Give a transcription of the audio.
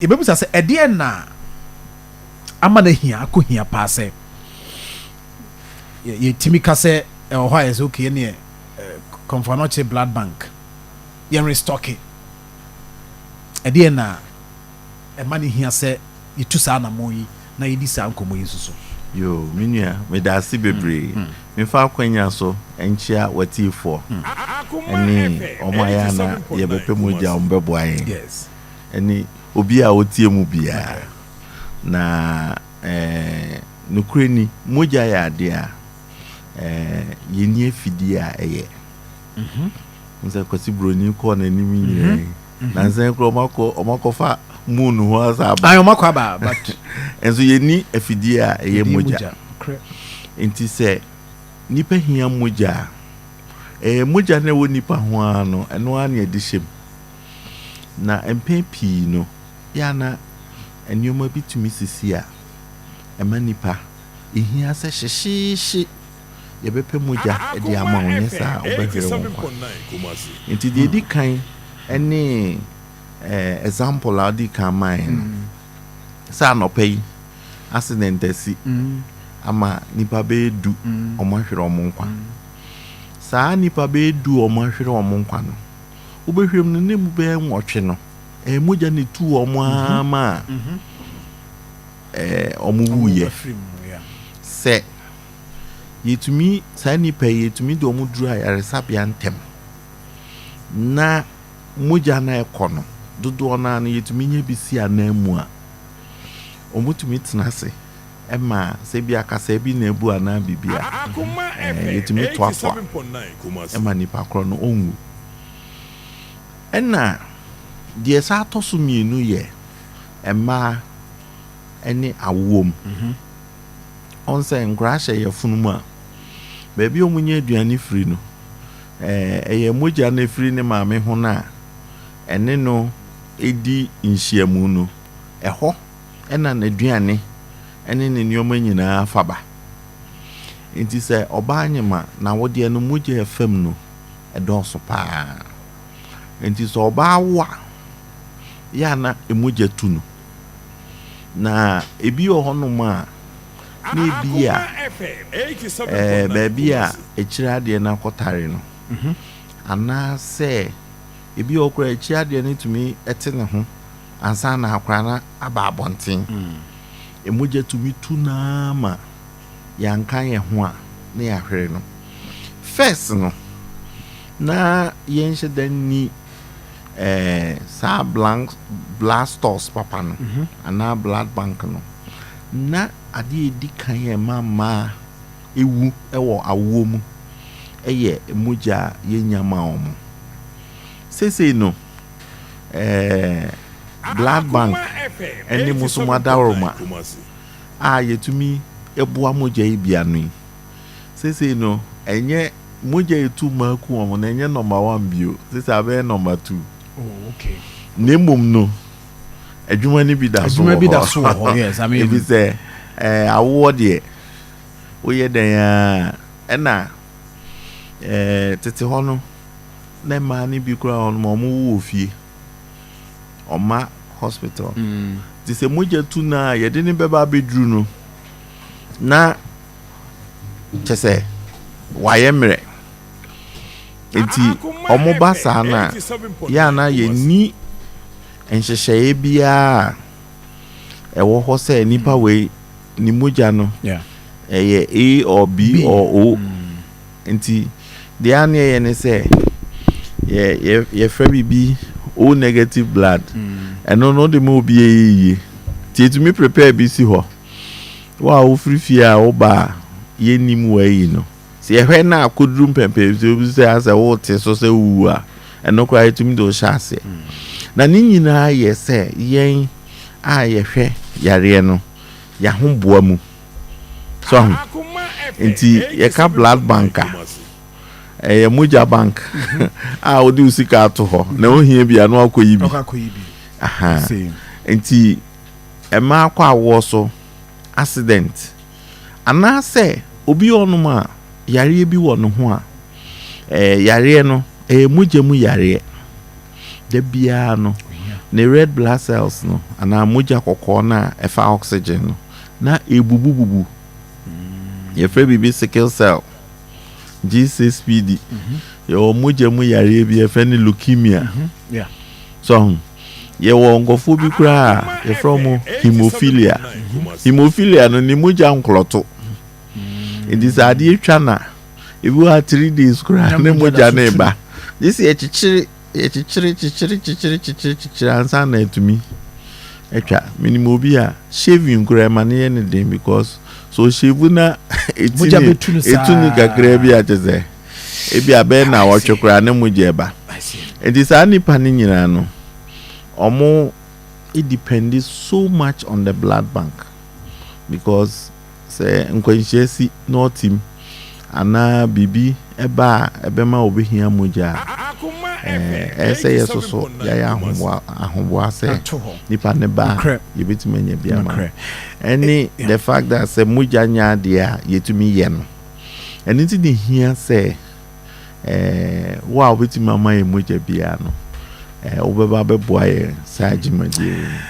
Ebebusa se ede na ama na hia akohia pa se ye timi ka se ho ya se okay ne confonoche blood bank ye restock ede na ma ne hia se yitu sa na moyi na yedi sa nkomo yesuso yo minia me da si bebre me fa akwanya so enchia watifo eni omaya na ye bepe moja ombebo ayen yes eni obi a otie mu bia na nukreni moja ya ade a yeni afidi a eye nse kwasi broni ko na nimi nyire na nse kro omakofa munu ho asaba ayo makwa ba but enso yeni afidi a eye moja enti se nipa hia moja moja na wo nipa ho ano eno a na edishem na empepi no ya na enioma bitumi sisi a emanipa ehia se hyehyehye ye bepe moja e de ama onye sa obehwere won enti de di kan ene example a di kan man sa no pay accident asi ama nipa be du omahwere omonkwa sa nipa be du omahwere omonkwa no obehwem no nemu be nwotwe no moja ne tu omama omuwuye se yetumi sani pe yetumi do omudru ayaresabia ntem na moja na ekono dodo na na yetumi nya bisi anamu a omutumi tenase ema se bia kasa bi na ebu ana bibia yetumi toafa ema nipa kro no onwu ena die sa tosu mienu ye ema eni awom onse nkrashe ye funuma baby omunye aduane free no eye moja na free ne maame ho na ene no edi nhyiamu no eho ena na aduane ene ne nioma nyina afaba enti se oba anyema na wode no moja afam no edoso pa enti so oba wa ya na emoja tuno na ebi ohonoma na ebi a baby a echirade na kotare no ana se ebi okura echirade ne tumi ete ne ho ansa na akra na aba abonten emoja tumi tuna ma yankan ye ho a na ya hwere no first no na yenhye dan ni sa blasters papa no ana blood bank no na ade edi kan ye mama ewu ewo awo mu eye moja yenyama omo sese no blood bank eni musuma dawroma a yetumi eboa moja ibia no sese no enye moja etu maku omo na enye number 1 bio sese abe number 2. Oh, okay. Nemum no. Adwuma ni bi da so. Adwuma bi da so. Yes, I mean. If say award ye. Oye den ya na tete ho no. Na ma ni bi kura ho no mo wo fie. Oma hospital. Ti se moja tu na ye de ni beba bedru no. Na chese wayemre. Enti omoba sana ya na ye ni enhyehyeye bia ewo ho se nipa we ni moja no yeah A or B or O enti de ane ye ne se ye fra bibi O negative blood eno no de mo bi ye ti to me prepare bi si ho wa o free a o ba ye nim wa yi no se hwe na akodrum pempe se asa wo te so se wu a eno kwa etumi do shase na ni nyina ye se yen a ye hwe yare no ya ho boa mu so enti ye ka blood bank ye moja bank a odi usika ato ho na ohia bia no akoyi bi aha enti ema akwa awo so accident ana se obi onuma yare bi wo no ho a yare no moja mu yare de bia no ne red blood cells no ana mogya kokɔ na ɛfa oxygen no na ebubububu yɛfrɛ bibi sickle cell G6PD yɛwɔ mogya mu yare bi yɛfrɛ ne leukemia so yɛwɔ nkɔfo bi koraa yɛfrɛ mo hemophilia no ne mogya nkɔlɔto it is adeɛ twa na ebi wa 3 days koraa ne mogya ne ba this yɛkyekyere ansa na etumi etwa minimum obi a shaving koraa ma ne yɛ ne den because so shave na etuni kakra bi a kyeze ebi abɛ na wɔtwe koraa ne mogya ba it is nipa ne nyina no it depends so much on the blood bank because say nkwanhyia si no team ana bibi eba ebema obehia mogya ese yesoso ya ahomboa se nipa ne ba yebetime nya bia ma any the fact that say mogya nya dia yetumi ye no eni ti de hia se wa obetime ama ye mogya bia no obeba beboa ye sa agimadi